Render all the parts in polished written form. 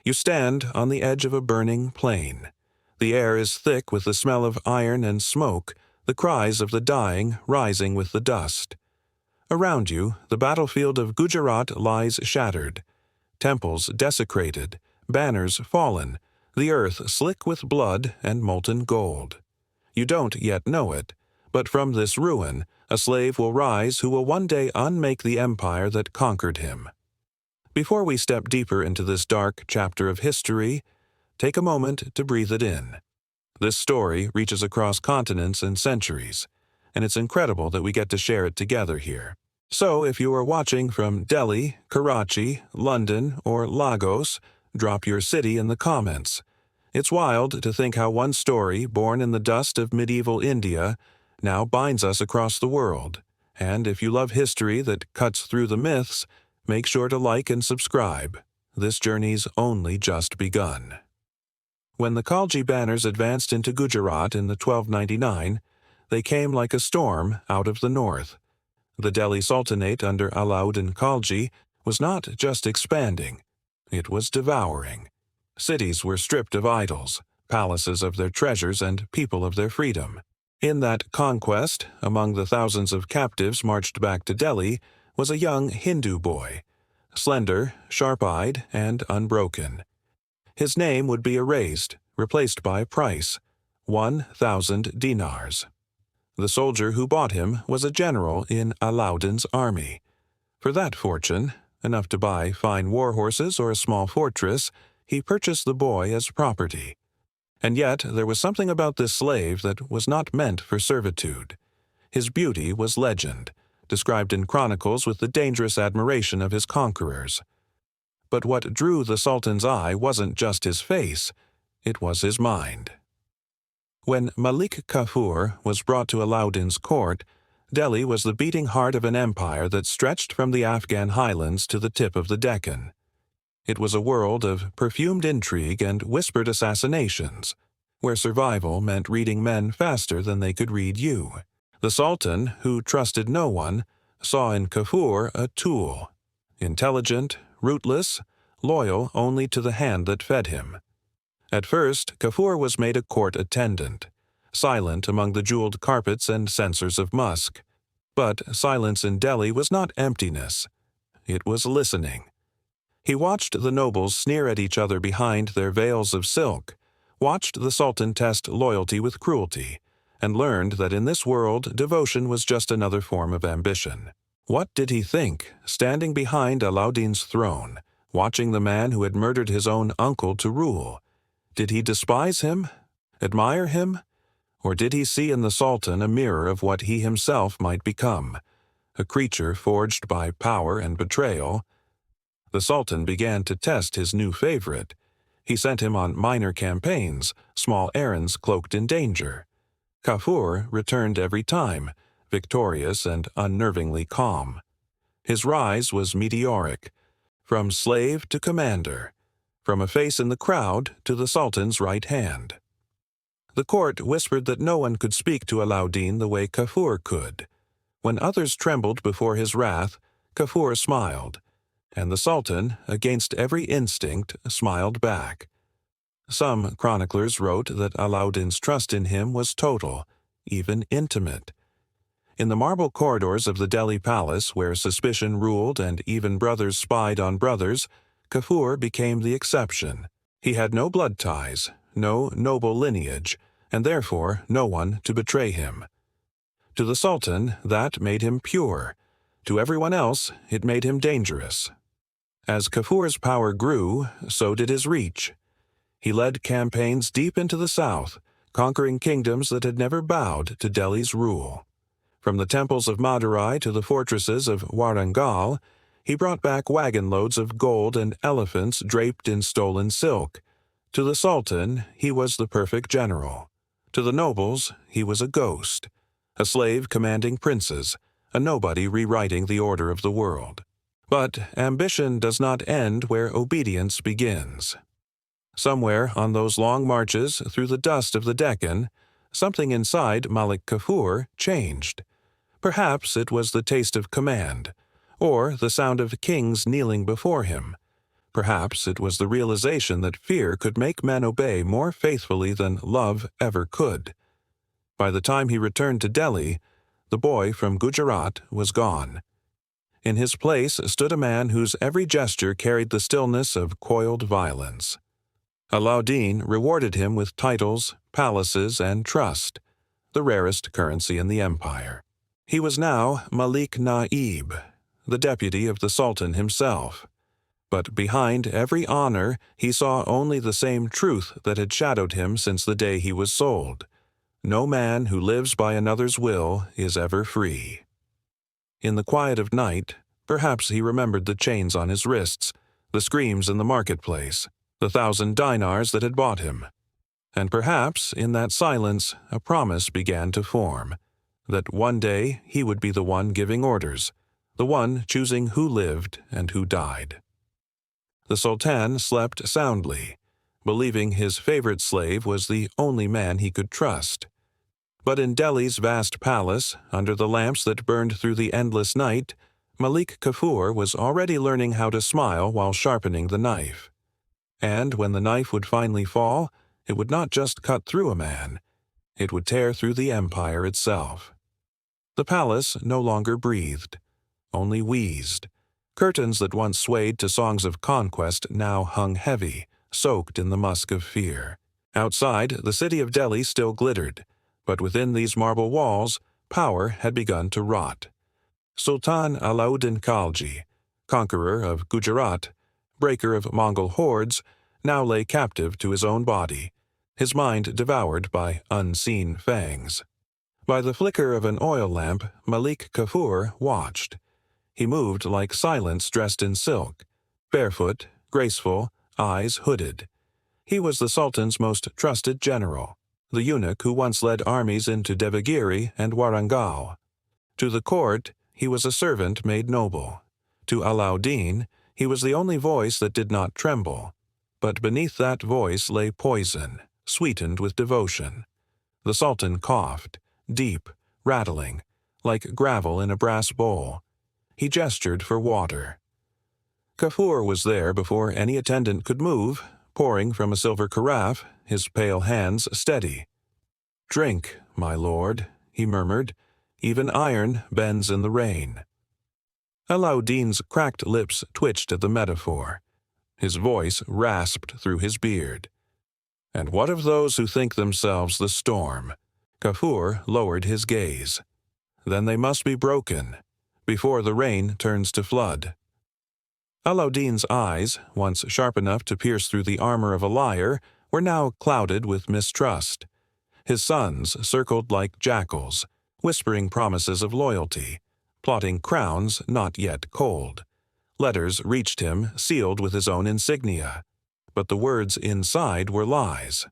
You stand on the edge of a burning plain. The air is thick with the smell of iron and smoke, the cries of the dying rising with the dust. Around you, the battlefield of Gujarat lies shattered. Temples desecrated, banners fallen, the earth slick with blood and molten gold. You don't yet know it, but from this ruin, a slave will rise who will one day unmake the empire that conquered him. Before we step deeper into this dark chapter of history, take a moment to breathe it in. This story reaches across continents and centuries, and it's incredible that we get to share it together here. So if you are watching from Delhi, Karachi, London, or Lagos, drop your city in the comments. It's wild to think how one story, born in the dust of medieval India, now binds us across the world. And if you love history that cuts through the myths, make sure to like and subscribe. This journey's only just begun. When the Khalji banners advanced into Gujarat in the 1299, they came like a storm out of the north. The Delhi Sultanate under Alauddin Khalji was not just expanding, it was devouring. Cities were stripped of idols, palaces of their treasures, and people of their freedom. In that conquest, among the thousands of captives marched back to Delhi, was a young Hindu boy, slender, sharp-eyed, and unbroken. His name would be erased, replaced by a price, 1,000 dinars. The soldier who bought him was a general in Alauddin's army. For that fortune, enough to buy fine war horses or a small fortress, he purchased the boy as property. And yet there was something about this slave that was not meant for servitude. His beauty was legend, described in chronicles with the dangerous admiration of his conquerors. But what drew the Sultan's eye wasn't just his face, it was his mind. When Malik Kafur was brought to Alauddin's court, Delhi was the beating heart of an empire that stretched from the Afghan highlands to the tip of the Deccan. It was a world of perfumed intrigue and whispered assassinations, where survival meant reading men faster than they could read you. The Sultan, who trusted no one, saw in Kafur a tool, intelligent, ruthless, loyal only to the hand that fed him. At first, Kafur was made a court attendant, silent among the jeweled carpets and censers of musk. But silence in Delhi was not emptiness. It was listening. He watched the nobles sneer at each other behind their veils of silk, watched the Sultan test loyalty with cruelty, and learned that in this world devotion was just another form of ambition. What did he think, standing behind Alauddin's throne, watching the man who had murdered his own uncle to rule? Did he despise him? Admire him? Or did he see in the Sultan a mirror of what he himself might become, a creature forged by power and betrayal? The Sultan began to test his new favorite. He sent him on minor campaigns, small errands cloaked in danger. Kafur returned every time, victorious and unnervingly calm. His rise was meteoric, from slave to commander, from a face in the crowd to the Sultan's right hand. The court whispered that no one could speak to Alauddin the way Kafur could. When others trembled before his wrath, Kafur smiled, and the Sultan, against every instinct, smiled back. Some chroniclers wrote that Alauddin's trust in him was total, even intimate. In the marble corridors of the Delhi palace, where suspicion ruled and even brothers spied on brothers, Kafur became the exception. He had no blood ties, no noble lineage, and therefore no one to betray him. To the Sultan, that made him pure. To everyone else, it made him dangerous. As Kafur's power grew, so did his reach. He led campaigns deep into the south, conquering kingdoms that had never bowed to Delhi's rule. From the temples of Madurai to the fortresses of Warangal, he brought back wagon loads of gold and elephants draped in stolen silk. To the Sultan, he was the perfect general. To the nobles, he was a ghost, a slave commanding princes, a nobody rewriting the order of the world. But ambition does not end where obedience begins. Somewhere on those long marches through the dust of the Deccan, something inside Malik Kafur changed. Perhaps it was the taste of command, or the sound of kings kneeling before him. Perhaps it was the realization that fear could make men obey more faithfully than love ever could. By the time he returned to Delhi, the boy from Gujarat was gone. In his place stood a man whose every gesture carried the stillness of coiled violence. Alauddin rewarded him with titles, palaces, and trust, the rarest currency in the empire. He was now Malik Naib, the deputy of the Sultan himself. But behind every honor he saw only the same truth that had shadowed him since the day he was sold. No man who lives by another's will is ever free. In the quiet of night, perhaps he remembered the chains on his wrists, the screams in the marketplace, the 1,000 dinars that had bought him. And perhaps, in that silence, a promise began to form, that one day he would be the one giving orders, the one choosing who lived and who died. The Sultan slept soundly, believing his favorite slave was the only man he could trust. But in Delhi's vast palace, under the lamps that burned through the endless night, Malik Kafur was already learning how to smile while sharpening the knife. And when the knife would finally fall, it would not just cut through a man, it would tear through the empire itself. The palace no longer breathed, only wheezed. Curtains that once swayed to songs of conquest now hung heavy, soaked in the musk of fear. Outside, the city of Delhi still glittered, but within these marble walls, power had begun to rot. Sultan Alauddin Khalji, conqueror of Gujarat, breaker of Mongol hordes, now lay captive to his own body, his mind devoured by unseen fangs. By the flicker of an oil lamp, Malik Kafur watched. He moved like silence dressed in silk, barefoot, graceful, eyes hooded. He was the Sultan's most trusted general, the eunuch who once led armies into Devagiri and Warangal. To the court, he was a servant made noble. To Alauddin, he was the only voice that did not tremble. But beneath that voice lay poison, sweetened with devotion. The Sultan coughed, deep, rattling, like gravel in a brass bowl. He gestured for water. Kafur was there before any attendant could move, pouring from a silver carafe, his pale hands steady. "Drink, my lord," he murmured. "Even iron bends in the rain." Alauddin's cracked lips twitched at the metaphor. His voice rasped through his beard. "And what of those who think themselves the storm?" Kafur lowered his gaze. "Then they must be broken, before the rain turns to flood." Alauddin's eyes, once sharp enough to pierce through the armor of a liar, were now clouded with mistrust. His sons circled like jackals, whispering promises of loyalty, plotting crowns not yet cold. Letters reached him, sealed with his own insignia. But the words inside were lies.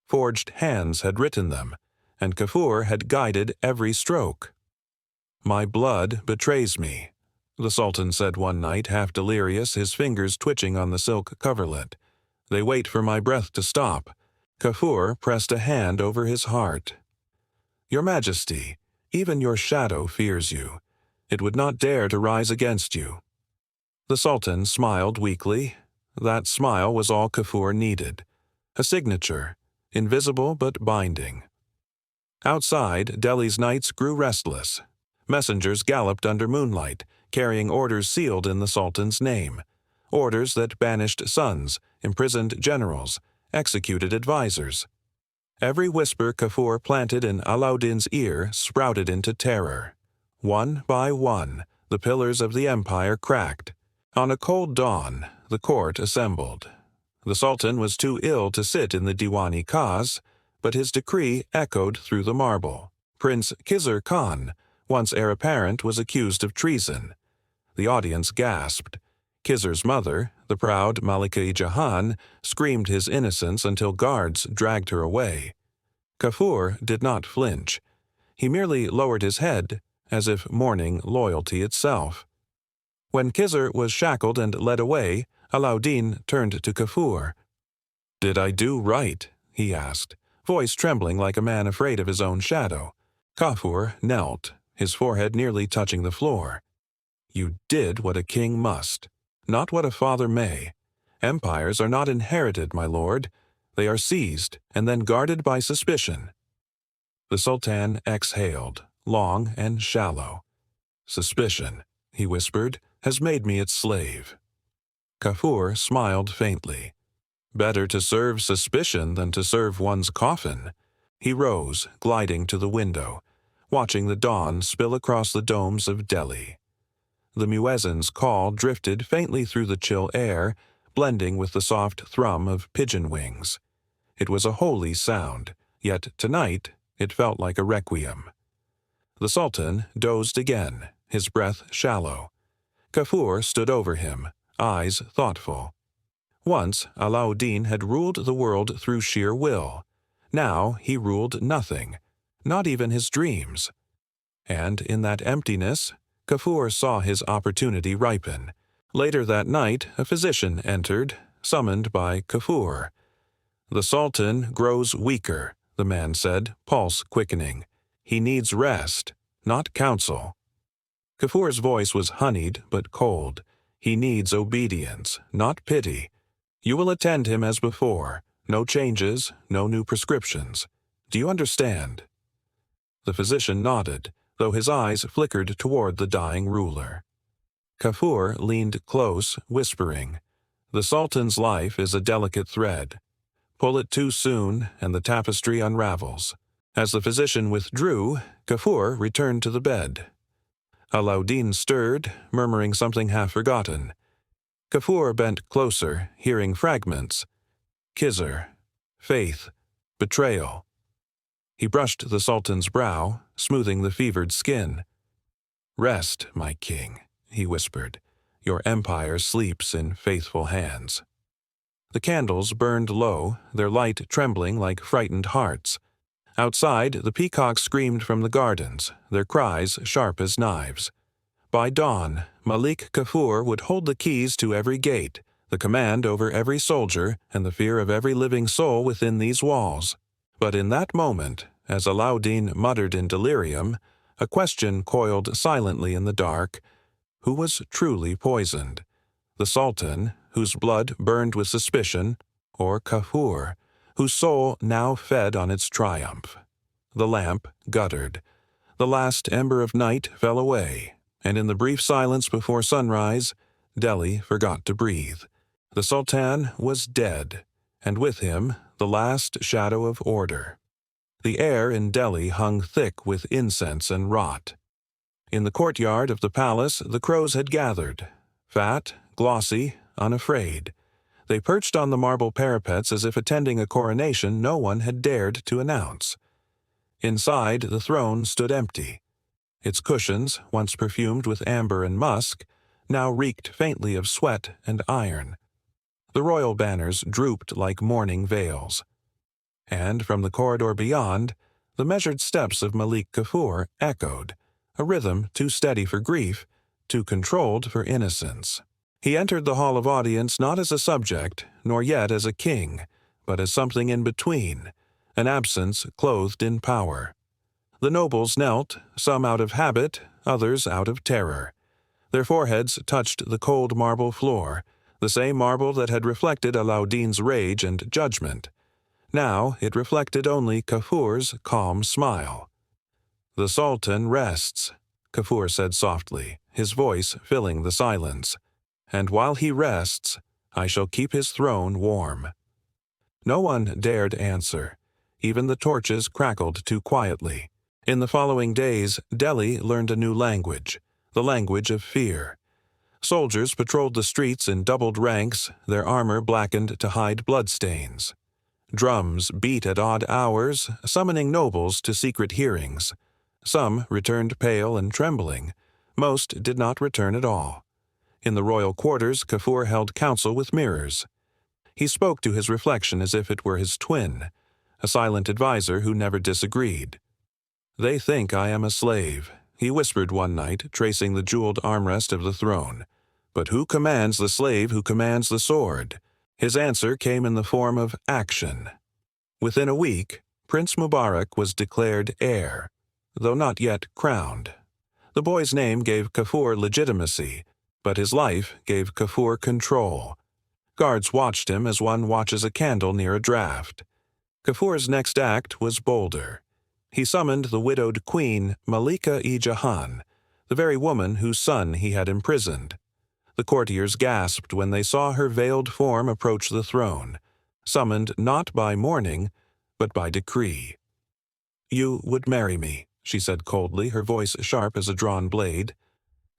Forged hands had written them, and Kafur had guided every stroke. "My blood betrays me," the Sultan said one night, half delirious, his fingers twitching on the silk coverlet. "They wait for my breath to stop." Kafur pressed a hand over his heart. "Your Majesty, even your shadow fears you. It would not dare to rise against you." The Sultan smiled weakly. That smile was all Kafur needed. A signature, invisible but binding. Outside, Delhi's nights grew restless. Messengers galloped under moonlight, carrying orders sealed in the Sultan's name. Orders that banished sons, imprisoned generals, executed advisors. Every whisper Kafur planted in Alauddin's ear sprouted into terror. One by one, the pillars of the empire cracked. On a cold dawn, the court assembled. The Sultan was too ill to sit in the Diwani Khas, but his decree echoed through the marble. Prince Khizr Khan, once heir apparent, was accused of treason. The audience gasped. Khizr's mother, the proud Malika-i-Jahan, screamed his innocence until guards dragged her away. Kafur did not flinch. He merely lowered his head, as if mourning loyalty itself. When Khizr was shackled and led away, Alauddin turned to Kafur. "Did I do right?" he asked, voice trembling like a man afraid of his own shadow. Kafur knelt, his forehead nearly touching the floor. "You did what a king must, not what a father may. Empires are not inherited, my lord. They are seized and then guarded by suspicion. The Sultan exhaled, long and shallow. Suspicion, he whispered, has made me its slave. Kafur smiled faintly. Better to serve suspicion than to serve one's coffin. He rose, gliding to the window, watching the dawn spill across the domes of Delhi. The muezzin's call drifted faintly through the chill air, blending with the soft thrum of pigeon wings. It was a holy sound, yet tonight it felt like a requiem. The Sultan dozed again, his breath shallow. Kafur stood over him, eyes thoughtful. Once Alauddin had ruled the world through sheer will. Now he ruled nothing, not even his dreams. And in that emptiness, Kafur saw his opportunity ripen. Later that night, a physician entered, summoned by Kafur. "The Sultan grows weaker," the man said, pulse quickening. "He needs rest, not counsel." Kafur's voice was honeyed but cold. "He needs obedience, not pity. You will attend him as before. No changes, no new prescriptions. Do you understand?" The physician nodded, though his eyes flickered toward the dying ruler. Kafur leaned close, whispering, "The Sultan's life is a delicate thread. Pull it too soon, and the tapestry unravels." As the physician withdrew, Kafur returned to the bed. Alauddin stirred, murmuring something half-forgotten. Kafur bent closer, hearing fragments. Khizr, faith, betrayal. He brushed the Sultan's brow, smoothing the fevered skin. "Rest, my king," he whispered. "Your empire sleeps in faithful hands." The candles burned low, their light trembling like frightened hearts. Outside, the peacocks screamed from the gardens, their cries sharp as knives. By dawn, Malik Kafur would hold the keys to every gate, the command over every soldier, and the fear of every living soul within these walls. But in that moment, as Alauddin muttered in delirium, a question coiled silently in the dark. Who was truly poisoned? The Sultan, whose blood burned with suspicion, or Kafur, whose soul now fed on its triumph? The lamp guttered. The last ember of night fell away, and in the brief silence before sunrise, Delhi forgot to breathe. The Sultan was dead, and with him the last shadow of order. The air in Delhi hung thick with incense and rot. In the courtyard of the palace the crows had gathered, fat, glossy, unafraid. They perched on the marble parapets as if attending a coronation no one had dared to announce. Inside, the throne stood empty. Its cushions, once perfumed with amber and musk, now reeked faintly of sweat and iron. The royal banners drooped like mourning veils. And from the corridor beyond, the measured steps of Malik Kafur echoed, a rhythm too steady for grief, too controlled for innocence. He entered the hall of audience not as a subject, nor yet as a king, but as something in between, an absence clothed in power. The nobles knelt, some out of habit, others out of terror. Their foreheads touched the cold marble floor, the same marble that had reflected Alauddin's rage and judgment. Now it reflected only Kafur's calm smile. "The Sultan rests," Kafur said softly, his voice filling the silence. "And while he rests, I shall keep his throne warm." No one dared answer. Even the torches crackled too quietly. In the following days, Delhi learned a new language, the language of fear. Soldiers patrolled the streets in doubled ranks, their armor blackened to hide bloodstains. Drums beat at odd hours, summoning nobles to secret hearings. Some returned pale and trembling. Most did not return at all. In the royal quarters, Kafur held counsel with mirrors. He spoke to his reflection as if it were his twin, a silent adviser who never disagreed. "They think I am a slave," he whispered one night, tracing the jeweled armrest of the throne. "But who commands the slave who commands the sword?" His answer came in the form of action. Within a week, Prince Mubarak was declared heir, though not yet crowned. The boy's name gave Kafur legitimacy, but his life gave Kafur control. Guards watched him as one watches a candle near a draught. Kafur's next act was bolder. He summoned the widowed queen Malika-i-Jahan, the very woman whose son he had imprisoned. The courtiers gasped when they saw her veiled form approach the throne, summoned not by mourning, but by decree. "You would marry me," she said coldly, her voice sharp as a drawn blade.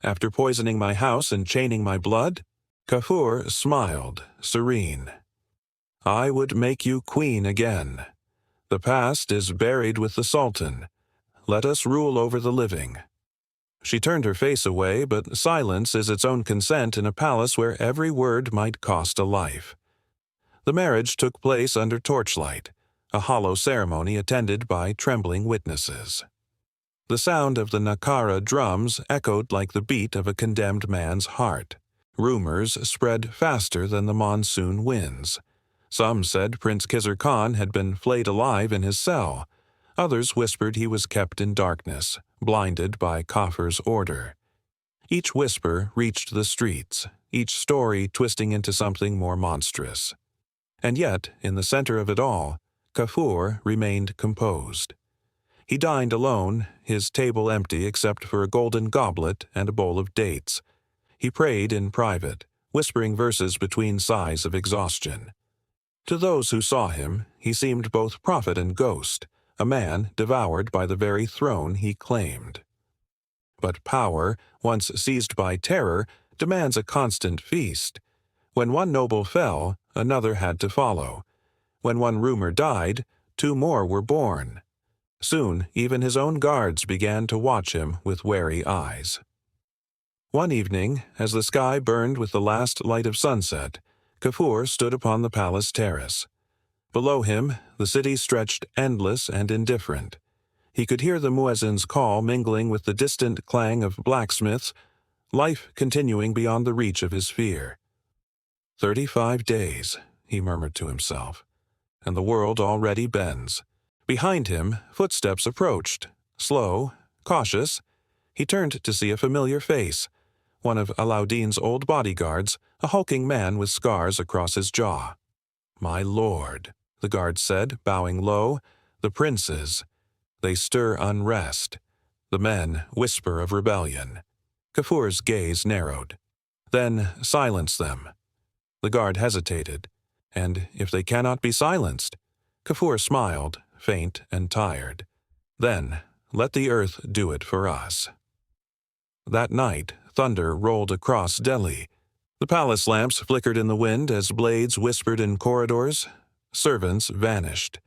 "After poisoning my house and chaining my blood?" Kafur smiled, serene. "I would make you queen again. The past is buried with the Sultan. Let us rule over the living." She turned her face away, but silence is its own consent in a palace where every word might cost a life. The marriage took place under torchlight, a hollow ceremony attended by trembling witnesses. The sound of the Nakara drums echoed like the beat of a condemned man's heart. Rumors spread faster than the monsoon winds. Some said Prince Khizr Khan had been flayed alive in his cell. Others whispered he was kept in darkness, blinded by Kafur's order. Each whisper reached the streets, each story twisting into something more monstrous. And yet, in the center of it all, Kafur remained composed. He dined alone, his table empty except for a golden goblet and a bowl of dates. He prayed in private, whispering verses between sighs of exhaustion. To those who saw him, he seemed both prophet and ghost, a man devoured by the very throne he claimed. But power, once seized by terror, demands a constant feast. When one noble fell, another had to follow. When one rumor died, two more were born. Soon, even his own guards began to watch him with wary eyes. One evening, as the sky burned with the last light of sunset, Kafur stood upon the palace terrace. Below him, the city stretched endless and indifferent. He could hear the muezzin's call mingling with the distant clang of blacksmiths, life continuing beyond the reach of his fear. 35 days, he murmured to himself, and the world already bends. Behind him, footsteps approached, slow, cautious. He turned to see a familiar face, one of Alauddin's old bodyguards, a hulking man with scars across his jaw. "My lord," the guard said, bowing low, "the princes. They stir unrest. The men whisper of rebellion." Kafur's gaze narrowed. "Then silence them." The guard hesitated. "And if they cannot be silenced?" Kafur smiled, faint and tired. "Then let the earth do it for us." That night, thunder rolled across Delhi. The palace lamps flickered in the wind as blades whispered in corridors. Servants vanished.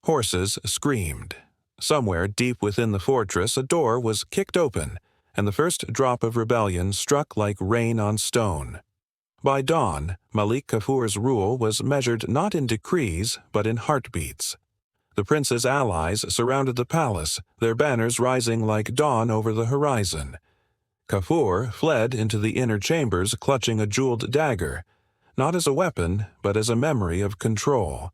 Horses screamed. Somewhere deep within the fortress, a door was kicked open, and the first drop of rebellion struck like rain on stone. By dawn, Malik Kafur's rule was measured not in decrees, but in heartbeats. The prince's allies surrounded the palace, their banners rising like dawn over the horizon. Kafur fled into the inner chambers clutching a jeweled dagger, not as a weapon, but as a memory of control.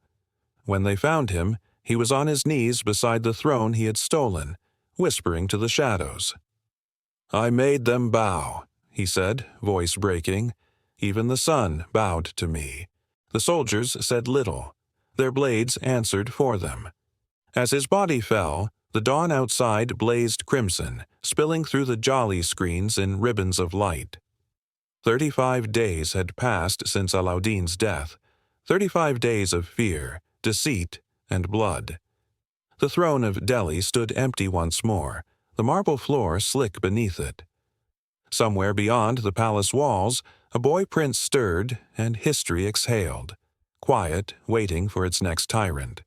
When they found him, he was on his knees beside the throne he had stolen, whispering to the shadows. "I made them bow," he said, voice breaking. "Even the sun bowed to me." The soldiers said little. Their blades answered for them. As his body fell, the dawn outside blazed crimson, spilling through the jolly screens in ribbons of light. 35 days had passed since Alauddin's death, 35 days of fear, deceit, and blood. The throne of Delhi stood empty once more, the marble floor slick beneath it. Somewhere beyond the palace walls, a boy prince stirred and history exhaled, quiet, waiting for its next tyrant.